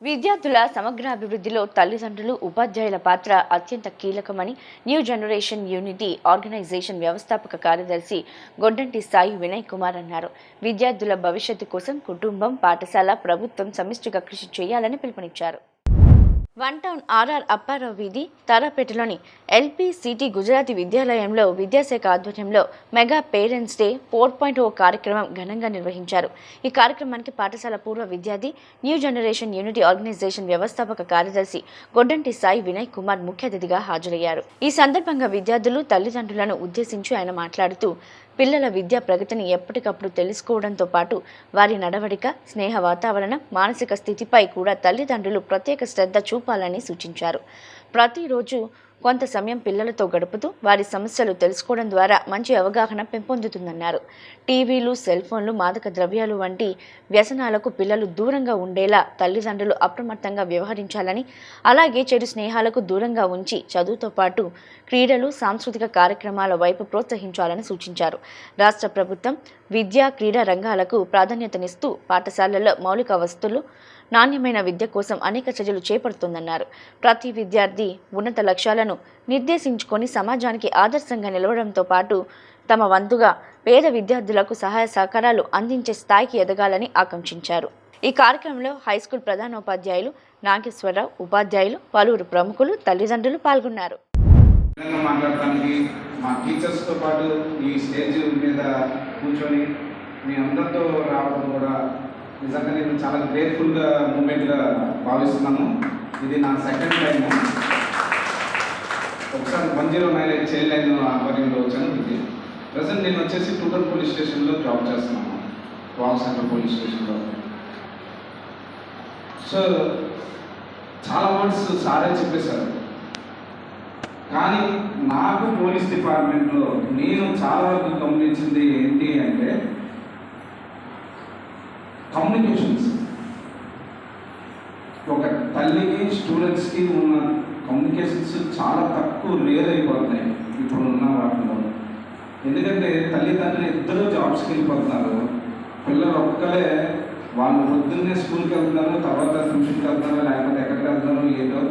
విద్యార్థుల సమగ్రాభివృద్ధిలో తల్లిదండ్రులు, ఉపాధ్యాయుల పాత్ర అత్యంత కీలకమని న్యూ జనరేషన్ యూనిటీ ఆర్గనైజేషన్ వ్యవస్థాపక కార్యదర్శి గొడ్డంటి సాయి వినయ్ కుమార్ అన్నారు. విద్యార్థుల భవిష్యత్తు కోసం కుటుంబం, పాఠశాల, ప్రభుత్వం సమిష్టిగా కృషి చేయాలని పిలుపునిచ్చారు. వన్ టౌన్ ఆర్ఆర్ అప్పారావు వీధి, తారాపేటలోని ఎల్పీసీటీ గుజరాతీ విద్యాలయంలో విద్యాశాఖ ఆధ్వర్యంలో మెగా పేరెంట్స్ డే 4.0 కార్యక్రమం ఘనంగా నిర్వహించారు. ఈ కార్యక్రమానికి పాఠశాల పూర్వ విద్యార్థి, న్యూ జనరేషన్ యూనిటీ ఆర్గనైజేషన్ వ్యవస్థాపక కార్యదర్శి గొడ్డంటి సాయి వినయ్ కుమార్ ముఖ్య అతిథిగా హాజరయ్యారు. ఈ సందర్భంగా విద్యార్థులు, తల్లిదండ్రులను ఉద్దేశించి ఆయన మాట్లాడుతూ పిల్లల విద్యా ప్రగతిని ఎప్పటికప్పుడు తెలుసుకోవడంతో పాటు వారి నడవడిక, స్నేహ వాతావరణం, మానసిక స్థితిపై కూడా తల్లిదండ్రులు ప్రత్యేక శ్రద్ధ చూపాలని సూచించారు. ప్రతిరోజు కొంత సమయం పిల్లలతో గడుపుతూ వారి సమస్యలు తెలుసుకోవడం ద్వారా మంచి అవగాహన పెంపొందుతుందన్నారు. టీవీలు, సెల్ ఫోన్లు, మాదక ద్రవ్యాలు వంటి వ్యసనాలకు పిల్లలు దూరంగా ఉండేలా తల్లిదండ్రులు అప్రమత్తంగా వ్యవహరించాలని, అలాగే చెడు స్నేహాలకు దూరంగా ఉంచి చదువుతో పాటు క్రీడలు, సాంస్కృతిక కార్యక్రమాల వైపు ప్రోత్సహించాలని సూచించారు. రాష్ట్ర ప్రభుత్వం విద్యా, క్రీడా రంగాలకు ప్రాధాన్యతనిస్తూ పాఠశాలల్లో మౌలిక వసతులు, నాణ్యమైన విద్య కోసం అనేక చర్యలు చేపడుతుందన్నారు. ప్రతి విద్యార్థి ఉన్నత లక్ష్యాలను నిర్దేశించుకొని సమాజానికి ఆదర్శంగా నిలవడంతో పాటు తమ వంతుగా పేద విద్యార్థులకు సహాయ సహకారాలు అందించే స్థాయికి ఎదగాలని ఆకాంక్షించారు. ఈ కార్యక్రమంలో హైస్కూల్ ప్రధానోపాధ్యాయులు నాగేశ్వరరావు, ఉపాధ్యాయులు, పలువురు ప్రముఖులు, తల్లిదండ్రులు పాల్గొన్నారు. మా టీచర్స్తో పాటు ఈ స్టేజ్ మీద కూర్చొని మీ అందరితో రావడం కూడా నిజంగా నేను చాలా గ్రేట్ఫుల్గా మూమెంట్గా భావిస్తున్నాను. ఇది నా సెకండ్ టైము. ఒకసారి 109 చైల్డ్ లైన్ ఆధ్వర్యంలో వచ్చాను. ఇది ప్రజెంట్ నేను వచ్చేసి టూటల్ పోలీస్ స్టేషన్లో జాబ్ చేస్తున్నాను, వాల్ సెంటర్ పోలీస్ స్టేషన్లో. సో చాలా వర్డ్స్ సారే చెప్పేశారు, కానీ నాకు పోలీస్ డిపార్ట్మెంట్లో నేను చాలా వరకు గమనించింది ఏంటి అంటే కమ్యూనికేషన్స్. ఒక తల్లికి, స్టూడెంట్స్కి ఉన్న కమ్యూనికేషన్స్ చాలా తక్కువ, రేర్ అయిపోతున్నాయి ఇప్పుడు ఉన్న వాటిలో. ఎందుకంటే తల్లిదండ్రులు ఇద్దరు జాబ్స్కి వెళ్ళిపోతున్నారు, పిల్లలు ఒక్కలే వాళ్ళు పొద్దున్నే స్కూల్కి వెళ్తున్నారు, తర్వాత ట్యూషన్కి వెళ్తున్నారు, లేకపోతే ఎక్కడికి వెళ్తున్నారు ఏదో,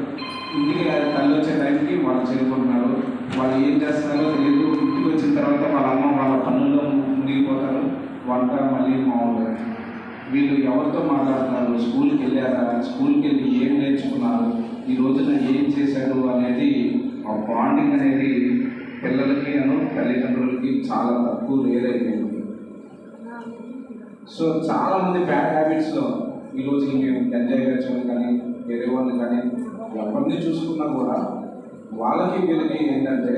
ఇంటికి తల్లి వచ్చే టైంకి వాళ్ళు చేరుకుంటున్నారు. వాళ్ళు ఏం చేస్తున్నారో తెలియదు. ఇంటికి వచ్చిన తర్వాత వాళ్ళ అమ్మ వాళ్ళ పనుల్లో మునిగిపోతారు, వంట మళ్ళీ మామూలుగా. వీళ్ళు ఎవరితో మాట్లాడుతున్నారు, స్కూల్కి వెళ్ళారా, స్కూల్కి వెళ్ళి ఏం నేర్చుకున్నారు, ఈ రోజున ఏం చేశారు అనేది ఆ బాండింగ్ అనేది పిల్లలకి తల్లిదండ్రులకి చాలా తక్కువ లేరైపోయింది. సో చాలామంది బ్యాడ్ హ్యాబిట్స్లో ఈరోజు మేము ఎంజాయ్ చేసాము, కానీ వేరే వాళ్ళు కానీ ఎవరిని చూసుకున్నా కూడా వాళ్ళకి వీళ్ళకి ఏంటంటే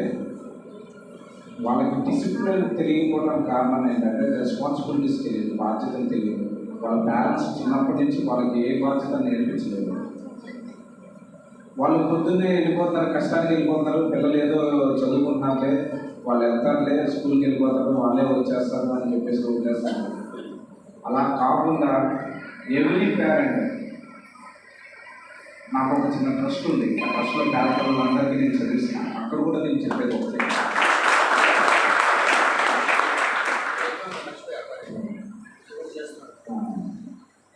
వాళ్ళకి డిసిప్లిన్ తెలియకపోవడానికి కారణం ఏంటంటే రెస్పాన్సిబిలిటీస్ తెలియదు, బాధ్యతలు తెలియదు. వాళ్ళ పేరెంట్స్ చిన్నప్పటి నుంచి వాళ్ళకి ఏ బాధ్యత నేర్పించలేదు. వాళ్ళు పొద్దున్నే వెళ్ళిపోతారు, కష్టానికి వెళ్ళిపోతారు, పిల్లలు ఏదో చదువుకుంటున్నారులే, వాళ్ళు వెళ్తారులే, స్కూల్కి వెళ్ళిపోతారు, వాళ్ళే వచ్చేస్తారు అని చెప్పేసి వదిలేస్తారు. అలా కాకుండా ఎవ్రీ పేరెంట్, నాకు ఒక చిన్న ట్రస్ట్ ఉంది, ఆ ట్రస్ట్లో పేరెంట్లందరికీ నేను చదివిస్తాను. అక్కడ కూడా నేను చెప్పేది ఒకటే,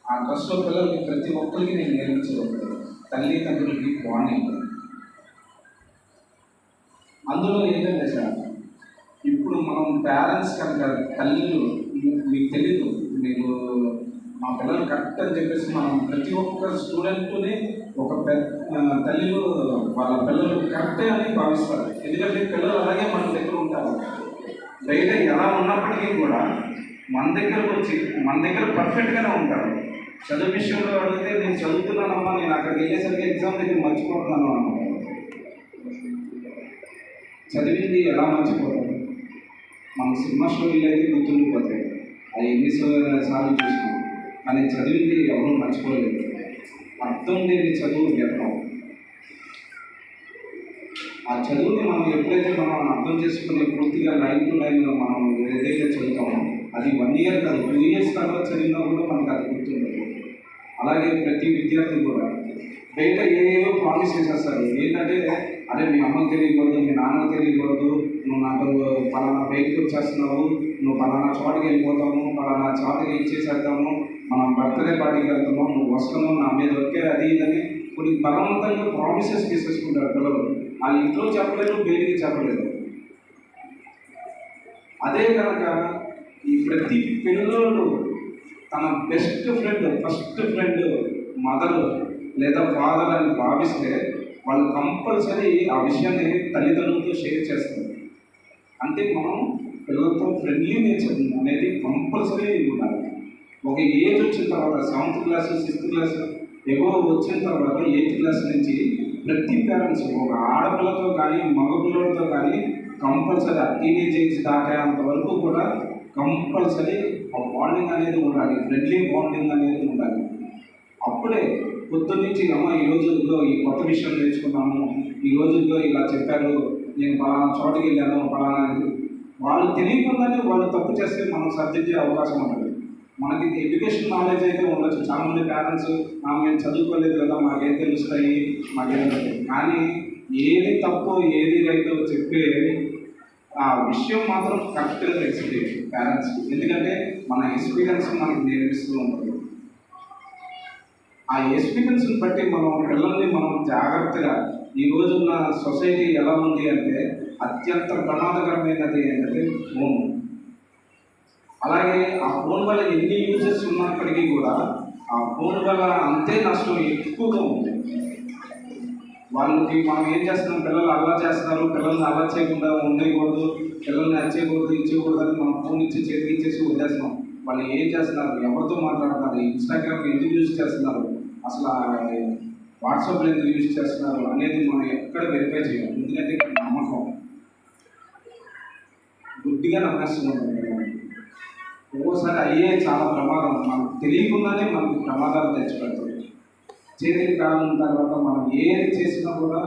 ఆ ట్రస్ట్లో పిల్లలకి ప్రతి ఒక్కరికి నేను నేర్పించేది ఒకటి, తల్లిదండ్రులకి బాండింగ్. అందులో ఏంటంటే సార్, ఇప్పుడు మనం పేరెంట్స్ కనుక తల్లిలు మీకు తెలీదు, మీకు మా పిల్లలు కరెక్ట్ అని చెప్పేసి మనం ప్రతి ఒక్క స్టూడెంట్ని ఒక తల్లిలు వాళ్ళ పిల్లలు కరెక్టే అని భావిస్తారు. ఎందుకంటే పిల్లలు అలాగే మన దగ్గర ఉంటారు. బయట ఎలా ఉన్నప్పటికీ కూడా మన దగ్గరకు వచ్చి మన దగ్గర పర్ఫెక్ట్గానే ఉంటారు. చదువు విషయంలో అడిగితే నేను చదువుతున్నానమ్మా, నేను అక్కడికి వెళ్ళేసరికి ఎగ్జామ్ దగ్గర మర్చిపోతున్నాను అన్నమాట. చదివింది ఎలా మర్చిపోతారు? మన సినిమా స్టోరీలు అయితే గుర్తుండిపోతాయి, అది ఎన్నిసార్లు చూసినాం, కానీ చదివింది ఎవరూ మర్చిపోలేదు. అర్థం లేని చదువు వ్యర్థం. ఆ చదువుని మనం ఎప్పుడైతే మనం అర్థం చేసుకుని పూర్తిగా లైన్ టు లైన్ మనం ఏదైతే చదువుతామో అది 1 year కాదు, 2 years తర్వాత చదివినా కూడా మనకు అది గుర్తుండదు. అలాగే ప్రతి విద్యార్థి కూడా బయట ఏదో ప్రామిస్ చేసేస్తారు. ఏంటంటే అదే మీ అమ్మకి తెలియకూడదు, మీ నాన్నకి తెలియకూడదు, నువ్వు నాకు పలానా బయటకు వచ్చేస్తున్నావు, నువ్వు పలానా చోటకి వెళ్ళిపోతాము, పలానా చోటకి ఇచ్చేసేద్దాము, మనం బర్త్డే పార్టీకి వెళ్తున్నాం, నువ్వు వస్తున్నావు, నా మీద ఓకే అది ఇదని కొన్ని బలవంతంగా ప్రామిసెస్ తీసేసుకుంటారు పిల్లలు. వాళ్ళ ఇంట్లో చెప్పలేదు, బయటికి చెప్పలేదు. అదే కనుక ఈ ప్రతి పిల్లలు తన best friend, first friend mother లేదా ఫాదర్ అని భావిస్తే వాళ్ళు కంపల్సరీ ఆ విషయాన్ని తల్లిదండ్రులతో షేర్ చేస్తారు. అంటే మనం పిల్లలతో ఫ్రెండ్లీ నేచర్ అనేది కంపల్సరీ ఉండాలి. ఒక ఏజ్ వచ్చిన తర్వాత 7th క్లాస్ 6th క్లాస్ ఎక్కువ వచ్చిన తర్వాత 8th క్లాస్ నుంచి ప్రతి పేరెంట్స్ ఒక ఆడపిల్లతో కానీ మగపిల్లలతో కానీ కంపల్సరీ ఆ టీనేజ్ ఏజ్ దాటేంత వరకు కూడా కంపల్సరీ ఆ బాండింగ్ అనేది ఉండాలి, ఫ్రెండ్లీ బాండింగ్ అనేది ఉండాలి. అప్పుడే పొద్దున్న నుంచి అమ్మ ఈరోజు ఇదిగో ఈ కొత్త విషయం నేర్చుకున్నాము, ఈరోజు ఇదిగో ఇలా చెప్పారు, నేను పలానా చోటుకి వెళ్ళాను పలానా, వాళ్ళు తెలియకుండానే వాళ్ళు తప్పు చేస్తే మనం సర్దిద్దే అవకాశం ఉంటుంది. మనకి ఎడ్యుకేషన్ నాలెడ్జ్ అయితే ఉండొచ్చు. చాలామంది పేరెంట్స్ మేము చదువుకోలేదు కదా, మాకేం తెలుస్తాయి, మాకేం, కానీ ఏది తప్పు ఏది రైతో చెప్పే ఆ విషయం మాత్రం కరెక్ట్గా తెలిసింది పేరెంట్స్కి. ఎందుకంటే మన ఎక్స్పీరియన్స్ మనకి నేర్పిస్తూ ఉంటుంది. ఆ ఎక్స్పీరియన్స్ని బట్టి మనం పిల్లల్ని మనం జాగ్రత్తగా, ఈ రోజున్న సొసైటీ ఎలా ఉంది అంటే అత్యంత ప్రమాదకరమైనది ఏంటంటే ఫోన్. అలాగే ఆ ఫోన్ వల్ల ఎన్ని యూజెస్ ఉన్నప్పటికీ కూడా ఆ ఫోన్ వల్ల అంతే నష్టం ఎక్కువగా ఉంది. వాళ్ళకి మనం ఏం చేస్తున్నాం, పిల్లలు అలా చేస్తున్నారు, పిల్లల్ని అలా చేయకుండా ఉండకూడదు, పిల్లల్ని అచ్చేయకూడదు ఇచ్చేయకూడదు అని మనం ఫోన్ ఇచ్చి చేతికి ఇచ్చేసి వదిలేస్తున్నాం. వాళ్ళు ఏం చేస్తున్నారు, ఎవరితో మాట్లాడుతున్నారు, ఇన్స్టాగ్రామ్ ఎందుకు యూజ్ చేస్తున్నారు, అసలు వాట్సాప్లో ఎందుకు యూజ్ చేస్తున్నారు అనేది మనం ఎక్కడ వెరిఫై చేయాలి. ఎందుకంటే నమ్మకం గుడ్డిగా నమ్మేస్తున్నాం. ఒక్కోసారి అయ్యే చాలా ప్రమాదం, మనకు తెలియకుండానే మనకు ప్రమాదాలు తెచ్చిపెడతాం. చేతికి కాలం తర్వాత మనం ఏది చేసినా కూడా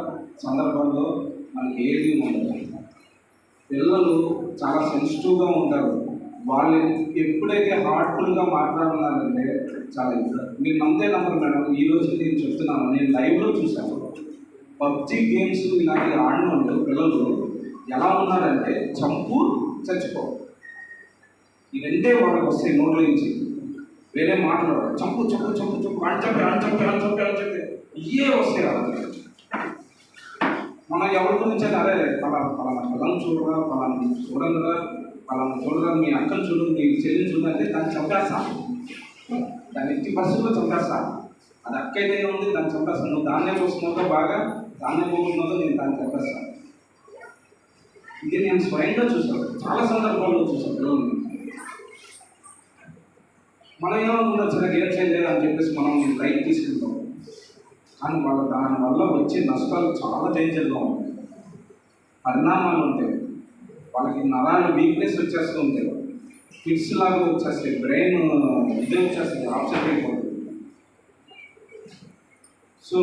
సందర్భంలో మనకి ఏది ఉండదు. పిల్లలు చాలా సెన్సిటివ్గా ఉంటారు. వాళ్ళు ఎప్పుడైతే హార్ట్ఫుల్గా మాట్లాడుతున్నారంటే చాలా మీరు నమ్మే నమ్మరు మేడం. ఈ రోజు నేను చెప్తున్నాను, నేను లైవ్లో చూశాను. పబ్జి గేమ్స్ ఇలాంటి ఆడిన పిల్లలు ఎలా ఉన్నారంటే చంపు చచ్చిపో, ఈ రెండే వాళ్ళకి వస్తాయి నోట్లో నుంచి, వేరే మాట్లాడారు. చంపు చంపు చంపు చంపు అని చెప్పి అని చెప్పి అని చెప్పి అని చెప్పి ఇవే వస్తాయి వాళ్ళకి. మనం ఎవరి గురించి అదే పలానా పిల్లలు చూడరా, పలానా చూడరా, పలానా చూడరా, మీ అక్కలు చూడు, మీ చెల్లిని చూడు అంటే దాన్ని చంపేస్తా, దాన్ని ఎట్టి పరిస్థితుల్లో చంపేస్తా. అది అక్క ఏదైనా ఉంది దాన్ని చంపేస్తాను. నువ్వు దాన్నే చూస్తున్నావుతో బాగా దాన్నే పోతున్నావుతో నేను దాన్ని చంపేస్తాను. ఇది నేను స్వయంగా చూసాను, చాలా సందర్భాల్లో చూసాను పిల్లల్ని. మనం ఏమనుకుంటాం, చిన్న గేమ్ చేయలేదు అని చెప్పేసి మనం లైట్ తీసుకుంటాం. కానీ వాళ్ళ దానివల్ల వచ్చే నష్టాలు చాలా డేంజర్గా ఉంటాయి, పరిణామాలు ఉంటాయి. వాళ్ళకి నరాలు వీక్నెస్ వచ్చేస్తూ ఉంటాయి, ఫిట్స్ లాగా వచ్చేస్తాయి, బ్రెయిన్ ఇదే వచ్చేస్తుంది, ఆప్షన్ అయిపోతుంది. సో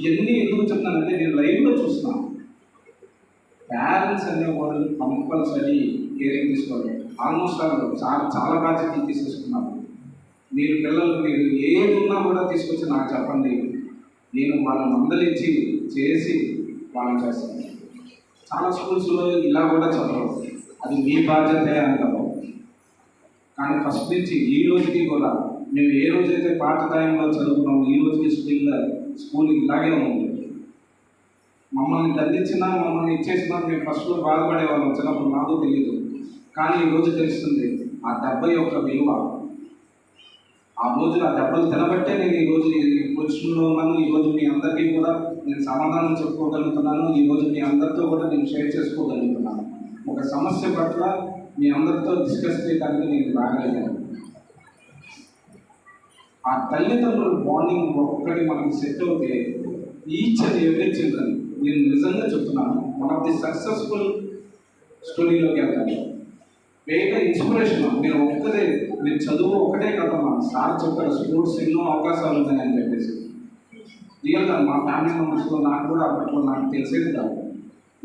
ఇవన్నీ ఎందుకు చెప్తానంటే నేను లైవ్లో చూస్తున్నాను. పేరెంట్స్ అనేవాళ్ళు కంపల్సరీ కేరింగ్ తీసుకోవాలి. ఆల్మోస్ట్ చాలా చాలా బాధ్యతలు తీసేసుకున్నారు. మీరు పిల్లలు మీరు ఏది ఉన్నా కూడా తీసుకొచ్చి నాకు చెప్పండి, నేను వాళ్ళని మందలించి చేసి వాళ్ళని చేస్తాను. చాలా స్కూల్స్లో ఇలా కూడా చెప్పరు, అది మీ బాధ్యతే అంటారు. కానీ ఫస్ట్ నుంచి ఈ రోజుకి కూడా మేము ఏ రోజైతే పాఠదాయంలో చదువుకున్నాము, ఈ రోజుకి స్కూల్ ఇలాగే ఉంది. మమ్మల్ని దండించినా మమ్మల్ని ఇచ్చేసినా మేము ఫస్ట్లో బాధపడేవాళ్ళం, చిన్నప్పుడు నాకు తెలియదు. కానీ ఈరోజు తెలుస్తుంది ఆ దెబ్బ యొక్క విలువ. ఆ రోజు ఆ దెబ్బలు తినబట్టే నేను ఈరోజు పొజిషన్లో ఉన్నాను. ఈరోజు మీ అందరికీ కూడా నేను సమాధానం చెప్పుకోగలుగుతున్నాను. ఈరోజు మీ అందరితో కూడా నేను షేర్ చేసుకోగలుగుతున్నాను. ఒక సమస్య పట్ల మీ అందరితో డిస్కస్ చేయడానికి నేను రాగలిగాను. ఆ తల్లిదండ్రుల బాండింగ్ ఒక్కటి మనకి సెట్ అవుతే ఈచ్ అండ్ ఎవ్రీ చిల్డ్రన్, నేను నిజంగా చెప్తున్నాను, వన్ ఆఫ్ ది సక్సెస్ఫుల్ స్టోరీలోకి వెళ్తాను. వేరే ఇన్స్పిరేషన్ నేను ఒక్కదే, నేను చదువు ఒకటే కదమ్మా, సార్ చెప్పారు స్పోర్ట్స్ ఎన్నో అవకాశాలు ఉన్నాయని చెప్పేసి. రియల్గా మా ఫ్యామిలీ మెంబర్స్లో నాకు కూడా అప్పట్లో నాకు తెలిసేది కాదు.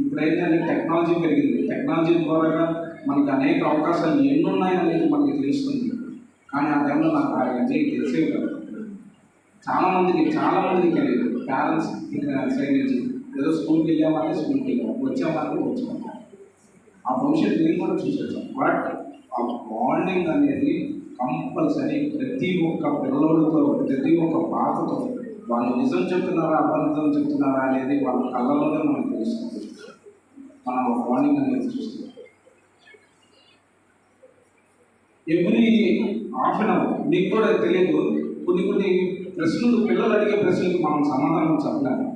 ఇప్పుడైతే టెక్నాలజీ పెరిగింది, టెక్నాలజీ ద్వారా మనకి అనేక అవకాశాలు ఎన్ని ఉన్నాయనేది మనకి తెలుస్తుంది. కానీ ఆ టైంలో నాకు అవన్నీ తెలిసేవి కాదు. చాలామందికి తెలియదు. పేరెంట్స్ సైడ్ నుంచి ఏదో స్కూల్కి వెళ్ళామంటే స్కూల్కి వెళ్ళాము, వచ్చామంటే వచ్చాము. ఆ భవిష్యత్తు నేను కూడా చూసేసాం. బట్ ఆ బాండింగ్ అనేది కంపల్సరీ ప్రతి ఒక్క పిల్లలతో, ప్రతి ఒక్క పాపతో వాళ్ళు నిజం చెప్తున్నారా అబద్ధం చెప్తున్నారా అనేది వాళ్ళ కళ్ళలోనే మనకు తెలుస్తుంది. మనం వార్నింగ్ అనేది చూస్తాం. ఎవ్రీ హాఫ్ అన్ అవర్ మీకు కూడా తెలియదు, కొన్ని ప్రశ్నలు, పిల్లలు అడిగే ప్రశ్నలకు మనం సమాధానం చెప్పలేము.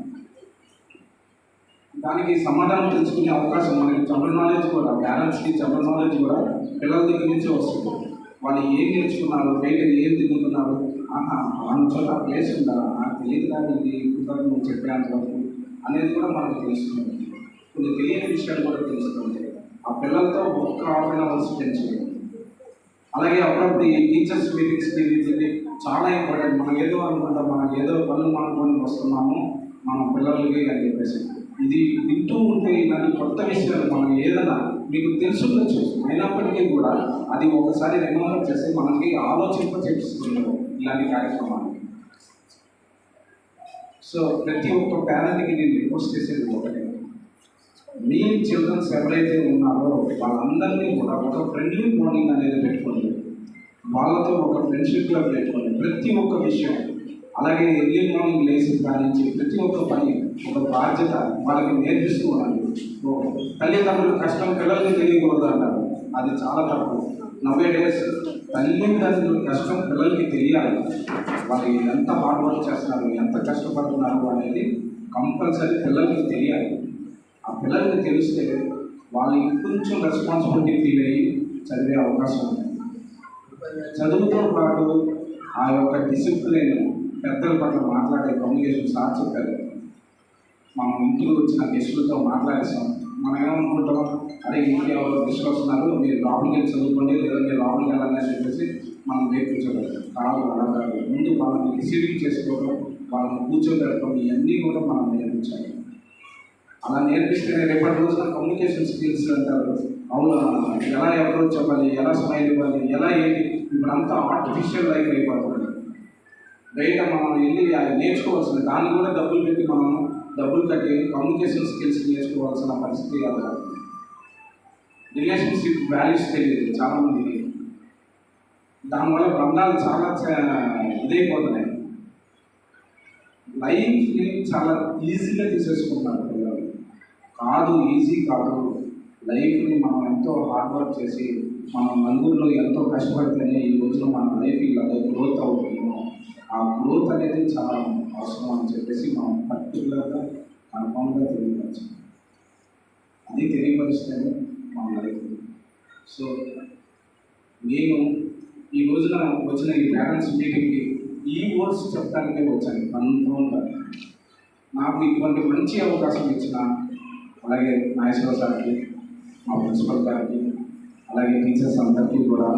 దానికి సమాధానం తెలుసుకునే అవకాశం మనకి జనరల్ నాలెడ్జ్ కూడా, పేరెంట్స్కి జనరల్ నాలెడ్జ్ కూడా పిల్లల దగ్గర నుంచి వస్తుంది. వాళ్ళు ఏం నేర్చుకున్నారు, బయట ఏం తిరుగుతున్నారు, వాళ్ళ చోట ప్లేస్ ఉందా, నాకు తెలియదు కానీ ఇది కుదరదు నువ్వు చెప్పేంత వరకు అనేది కూడా మనకు తెలుస్తుంది. కొన్ని తెలియని విషయాలు కూడా తెలుస్తుంది. ఆ పిల్లలతో ఒక్క హాఫ్ అన్ అవర్ స్పెండ్ చేయాలి. అలాగే అప్పుడప్పుడు ఈ టీచర్స్ మీటింగ్స్కి ఇది చాలా ఇంపార్టెంట్. మనం ఏదో అనుకుంటాం, మనం ఏదో పనులు మానుకొని వస్తున్నాము మన పిల్లలకి అని చెప్పేసి, ఇది వింటూ ఉంటే ఇలాంటి కొత్త విషయాలు మనం ఏదైనా మీకు తెలుసుండొచ్చు, అయినప్పటికీ కూడా అది ఒకసారి రిమైండర్ చేస్తే మనకి ఆలోచింప చేపిస్తుంది ఇలాంటి కార్యక్రమాలు. సో ప్రతి ఒక్క పేరెంట్కి నేను రిక్వెస్ట్ చేసేది ఒకటే, మీ చిల్డ్రన్స్ ఎవరైతే ఉన్నారో వాళ్ళందరినీ కూడా ఒక ఫ్రెండ్లీ మార్నింగ్ అనేది పెట్టుకోండి. వాళ్ళతో ఒక ఫ్రెండ్షిప్లో పెట్టుకోండి ప్రతి ఒక్క విషయం. అలాగే ఎర్లీ మార్నింగ్ లేచి కానించి ప్రతి ఒక్క పని ఒక బాధ్యత వాళ్ళకి నేర్పిస్తూ ఉండాలి. తల్లిదండ్రులు కష్టం పిల్లలకి తెలియకూడదు అంటారు, అది చాలా తప్పు. 90 డేస్ తల్లిదండ్రుల కష్టం పిల్లలకి తెలియాలి. వాళ్ళు ఎంత హార్డ్ వర్క్ చేస్తున్నారు, ఎంత కష్టపడుతున్నారు అనేది కంపల్సరీ పిల్లలకి తెలియాలి. ఆ పిల్లలకి తెలిస్తే వాళ్ళు ఇంకొంచెం రెస్పాన్సిబిలిటీ ఫీల్ అయ్యి చదివే అవకాశం ఉంది. చదువుతో పాటు ఆ యొక్క డిసిప్లిన్, పెద్దల పట్ల మాట్లాడే కమ్యూనికేషన్ సార్ చెప్పారు. మనం ఇంటికి వచ్చిన గెస్టులతో మాట్లాడేస్తాం. మనం ఏమనుకుంటాం, అరే ఇంటికి ఎవరో గెస్టులు వస్తున్నారు, మీరు లోపలికి వెళ్ళి చదువుకోండి, లేదా మీరు లోపలికి వెళ్ళాలి అని చెప్పేసి మనం నేర్పించగలం. కాదు అలా కాదు, ముందు వాళ్ళని రిసీవింగ్ చేసుకోవడం, వాళ్ళని కూర్చోబెట్టడం, ఇవన్నీ కూడా మనం నేర్పించాలి. అలా నేర్పిస్తే రేపటి రోజున కమ్యూనికేషన్ స్కిల్స్ అంటారు. అవును, ఎలా అప్రోచ్ చెప్పాలి, ఎలా స్మైల్ ఇవ్వాలి, ఎలా ఏంటి, ఇప్పుడంతా ఆర్టిఫిషియల్ లైఫ్ అయిపోతుంది. బయట మనం వెళ్ళి నేర్చుకోవాల్సింది, దాన్ని కూడా డబ్బులు పెట్టి మనం డబ్బులు కట్టి కమ్యూనికేషన్ స్కిల్స్ నేర్చుకోవాల్సిన పరిస్థితి అలా. రిలేషన్షిప్ వాల్యూస్ తెలియదు చాలామందికి, దానివల్ల బంధాలు చాలా ఇదైపోతున్నాయి. లైఫ్ని చాలా ఈజీగా తీసేసుకుంటున్నారు పిల్లలు. కాదు, ఈజీ కాదు. లైఫ్ని మనం ఎంతో హార్డ్ వర్క్ చేసి మనం నలుగురిలో ఎంతో కష్టపడితేనే ఈ రోజున మన లైఫ్ ఇలాగే గ్రోత్ అవుతుందో, ఆ గ్రోత్ అనేది చాలా అవసరం అని చెప్పేసి మనం పర్టికులర్గా కన్ఫామ్గా తెలియవచ్చు. అది తెలియపరిస్తేనే మన లైఫ్. సో నేను ఈ రోజున వచ్చిన ఈ పేరెంట్స్ మీటింగ్కి ఈ వర్డ్స్ చెప్పడానికే వచ్చాను కన్ఫామ్గా. నాకు ఇటువంటి మంచి అవకాశం ఇచ్చిన అలాగే నాగేశ్వర సార్కి, మా ప్రిన్సిపల్ గారికి, అలాగే టీచర్స్ అందరికీ కూడా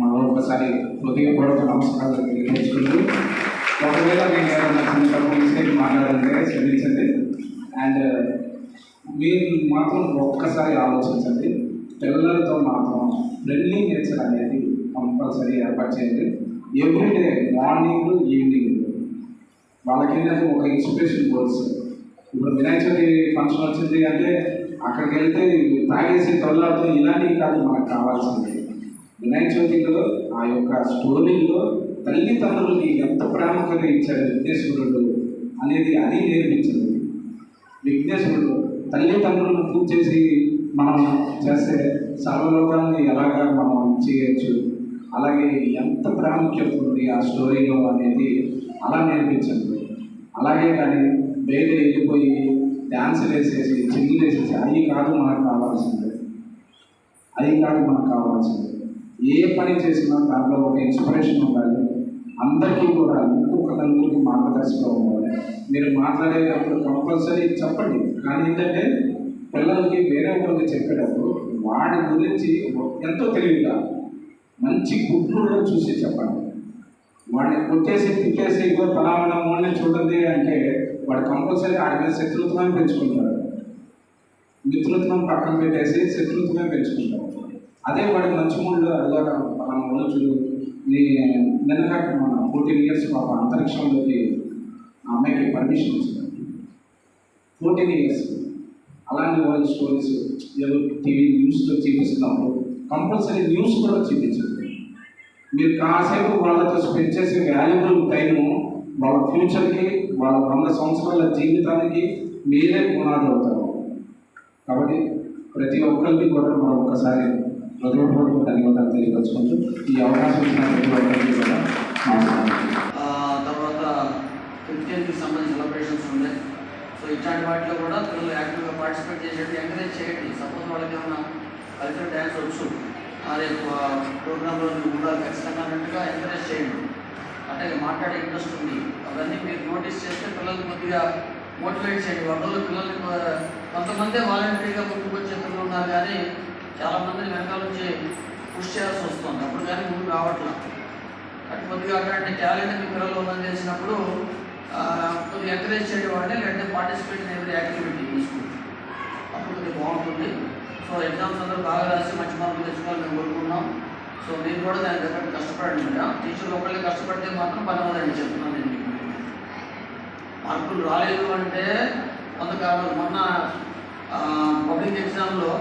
మరొకసారి హృదయపూర్వక నమస్కారాలు తెలియజేసుకుంటూ, ఒకవేళ నేను ఏదైనా చిన్న మిస్టేక్ మాట్లాడాలంటే క్షమించండి. అండ్ మీరు మాత్రం ఒక్కసారి ఆలోచించండి, పిల్లలతో మాత్రం ఫ్రెండ్లీ నేచర్ అనేది కంపల్సరీ ఏర్పాటు చేయండి. ఎవ్రీడే మార్నింగ్ ఈవినింగ్ వాళ్ళకి ఏంటంటే ఒక ఇన్స్పిరేషన్ కోర్స్. ఇప్పుడు వినాయక చవితి ఫంక్షన్ వచ్చింది అంటే అక్కడికి వెళ్తే తాగేసి తొలలాడుతూ ఇలాంటివి కాదు మనకు కావాల్సింది. వినాయక చవితిలో ఆ యొక్క స్టోరీలో తల్లిదండ్రులకి ఎంత ప్రాముఖ్యత ఇచ్చాడు విఘ్నేశ్వరుడు అనేది అది నేర్పించింది. విఘ్నేశ్వరుడు తల్లిదండ్రులను పూజ చేసి మనం చేస్తే సర్వలోకాన్ని ఎలాగా మనం చేయొచ్చు, అలాగే ఎంత ప్రాముఖ్యత ఉంది ఆ స్టోరీలో అనేది అలా నేర్పించండి. అలాగే కానీ బయట వెళ్ళిపోయి డ్యాన్సులు వేసేసి చిందులు వేసేసి అవి కాదు మనకు కావాల్సిందే. అది కాదు మనకు కావాల్సిందే. ఏ పని చేసినా దాంట్లో ఒక ఇన్స్పిరేషన్ ఉండాలి. అందరికీ కూడా ఇంకొక నలుగురికి మార్గదర్శకం ఉండాలి. మీరు మాట్లాడేటప్పుడు కంపల్సరీ చెప్పండి, కానీ ఏంటంటే పిల్లలకి వేరే వాళ్ళకి చెప్పేటప్పుడు వాడి గురించి ఎంతో తెలివిగా మంచి గుడ్లు చూసి చెప్పండి. వాడిని కొట్టేసి తిట్టేసి ఇగో ఫలానా మూలని చూడండి అంటే వాడు కంపల్సరీ ఆడి మీద శత్రుత్వం పెంచుకుంటాడు. మిత్రుత్వం పక్కన పెట్టేసి శత్రుత్వమే పెంచుకుంటాడు. అదే వాడి మంచి మూళ్ళు అదిగా ఫలానా మూడు చూడు, నిన్నగా మన 14 years పాప అంతరిక్షంలోకి ఆ అమ్మాయికి పర్మిషన్ ఇచ్చింది. 14 years అలాంటి వాళ్ళ స్టోరీస్ ఏదో టీవీ న్యూస్లో చూపిస్తున్నప్పుడు కంపల్సరీ న్యూస్ కూడా చూపించండి. మీరు కాసేపు వాళ్ళతో స్పెండ్ చేసే వాల్యుబుల్ టైము వాళ్ళ ఫ్యూచర్కి, వాళ్ళ 100 సంవత్సరాల జీవితానికి మీరే పునాది అవుతారు. కాబట్టి ప్రతి ఒక్కరికి కూడా మనం ఒక్కసారి హృదయపూర్వక ధన్యవాదాలు తెలియపరుచుకుంటూ ఈ అవకాశం ఇచ్చిన ప్రతి ఒక్కరికి కూడా తర్వాత 15th సంబంధించిన సెలబ్రేషన్స్ ఉన్నాయి. సో ఇట్లాంటి వాటిలో కూడా పిల్లలు యాక్టివ్గా పార్టిసిపేట్ చేసేట్టు ఎంకరేజ్ చేయండి. సపోజ్ వాళ్ళకి ఏమైనా కల్చరల్ డ్యాన్స్ వచ్చు, రేపు ప్రోగ్రాంలో ఉండాలి ఖచ్చితంగా అన్నట్టుగా ఎంకరేజ్ చేయండి. అంటే మాట్లాడే ఇంట్రెస్ట్ ఉంది, అవన్నీ మీరు నోటీస్ చేస్తే పిల్లలు కొద్దిగా మోటివేట్ చేయండి. వాళ్ళలో పిల్లల్ని కొంతమంది వాలంటరీగా ముందుకు వచ్చే పిల్లలు ఉన్నారు, కానీ చాలామందిని వెనకాల నుంచి పుష్ చేయాల్సి వస్తుంది, అప్పుడు కానీ ముందుకు రావట్లేదు. అటు కొద్దిగా అట్లాంటి టాలెంట్ మీ పిల్లలు ఉందని తెలిసినప్పుడు కొద్దిగా ఎంకరేజ్ చేయడం వాళ్ళని, లేదంటే పార్టిసిపేట్ ఇన్ ఎవరీ యాక్టివిటీ తీసుకుంటాం, అప్పుడు కొద్దిగా బాగుంటుంది. సో ఎగ్జామ్స్ అందరూ బాగా రాసి మంచి మార్కులు తెచ్చుకోవాలని మేము కోరుకున్నాం. సో మీరు కూడా దాని దగ్గర కష్టపడండి. టీచర్లు ఒకళ్ళే కష్టపడితే మాత్రం పని అవ్వదండి, చెప్తున్నాను నేను మీకు. మార్కులు రాలేదు అంటే కొంతకాలం మొన్న పబ్లిక్ ఎగ్జామ్లో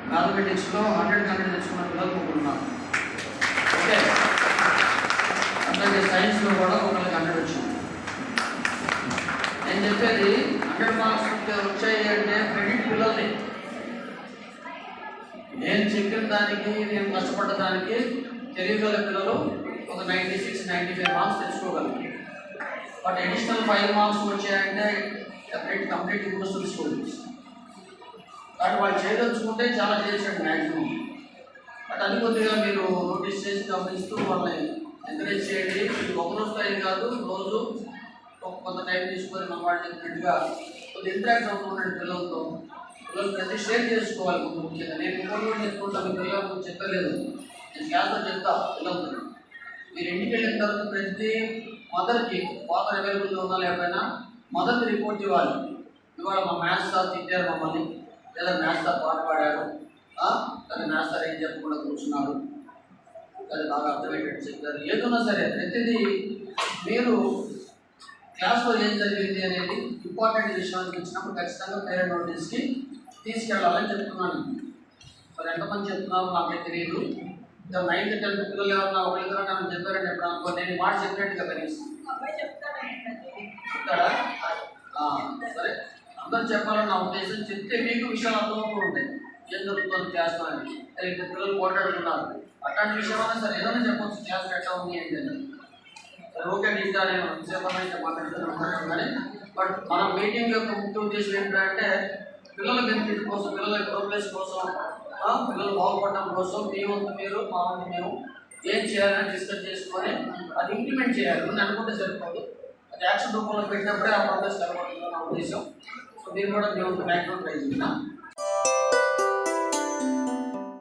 మ్యాథమెటిక్స్లో 100 తెచ్చుకున్న పిల్లలు ఒకరున్నారు. ఓకే, అట్లాగే సైన్స్లో కూడా ఒకరికి 100 వచ్చింది. నేను చెప్పేది 100 మార్క్స్ వచ్చాయి అంటే క్రెడిట్ పిల్లల్ని. నేను చెప్పిన దానికి, నేను కష్టపడ్డ దానికి తెలియగల పిల్లలు ఒక 96-95 మార్క్స్ తెచ్చుకోగలరు. బట్ అడిషనల్ 5 మార్క్స్ వచ్చాయంటే కంప్లీట్ ఇంట్రెస్ట్ స్టూడెంట్స్. కానీ వాళ్ళు చేయదలుచుకుంటే చాలా చేసాడు మ్యాక్సిమం. బట్ అది కొద్దిగా మీరు నోటీస్ చేసి గమనిస్తూ వాళ్ళని ఎంకరేజ్ చేయండి. ఒక రోజు టైం కాదు, రోజు కొంత టైం తీసుకొని మన వాళ్ళు చెప్పినట్టుగా కొద్దిగా ఇంటరాక్ట్ అవుతుండండి పిల్లలతో. పిల్లలు ప్రతి షేర్ చేసుకోవాలి. ముఖ్యంగా నేను ఇంకోటి కూడా చెప్పుకుంటాను, మీ పిల్లలకు చెప్పలేదు, నేను క్లాస్లో చెప్తా పిల్లలతో. మీరు ఇంటికి వెళ్ళిన తర్వాత ప్రతి మదర్కి ఫాదర్ అవైలబుల్గా ఉన్నా లేకపోయినా మదర్కి రిపోర్ట్ ఇవ్వాలి. ఇవాళ మా మ్యాథ్స్ సార్ తిట్టారు మమ్మల్ని, లేదా మ్యాథ్స్ సార్ పాట పాడారు, కానీ మ్యాథ్స్ సార్ ఏం చెప్పకుండా కూర్చున్నారు, అది బాగా అర్థమయ్యేటట్టు చెప్పారు. ఏదన్నా సరే ప్రతిదీ మీరు క్లాస్లో ఏం జరిగింది అనేది ఇంపార్టెంట్ విషయానికి వచ్చినప్పుడు ఖచ్చితంగా పేరెంట్ నోటీస్కి తీసుకెళ్ళాలని చెప్తున్నాను. మరి ఎంతమంది చెప్తున్నారు నాకే తెలియదు. 9th 10th పిల్లలు ఎవరన్నా ఒకరిద్దరు నన్ను చెప్పారండి ఎప్పుడు అనుకో, నేను మాట చెప్పినట్టుగా కనీసం చెప్తాడా? సరే, అందరూ చెప్పాలని నా ఉద్దేశం. చెప్తే మీకు విషయాలు అర్థమవుతూ ఉంటాయి, ఏం జరుగుతుందో చేస్తానని. ఇద్దరు పిల్లలు పోటాడుతున్నారు, అట్లాంటి విషయమైనా సరే ఏదైనా చెప్పొచ్చు, క్లాస్ ఎట్లా ఉంది ఏంటి అని. సరే ఓకే ఇంకా నేను విషయపరమైన మాట్లాడుతున్నాను. కానీ బట్ మన మీటింగ్ యొక్క ముఖ్య ఉద్దేశం ఏంటంటే పిల్లల బెనిఫిట్ కోసం, పిల్లల ప్రోగ్రెస్ కోసం, పిల్లలు బాగుపడడం కోసం మీ వంతు మీరు, మా వంతు మేము ఏం చేయాలని డిస్కస్ చేసుకొని అది ఇంప్లిమెంట్ చేయాలి. నేను అనుకుంటే సరిపోదు, అది యాక్షన్ రూపంలో పెట్టినప్పుడే ఆ ప్రోగ్రెస్ కనబడుతుందని నా ఉద్దేశం. సో మీరు కూడా మీ వంతు మ్యాక్సిమం ట్రై చేద్దాం.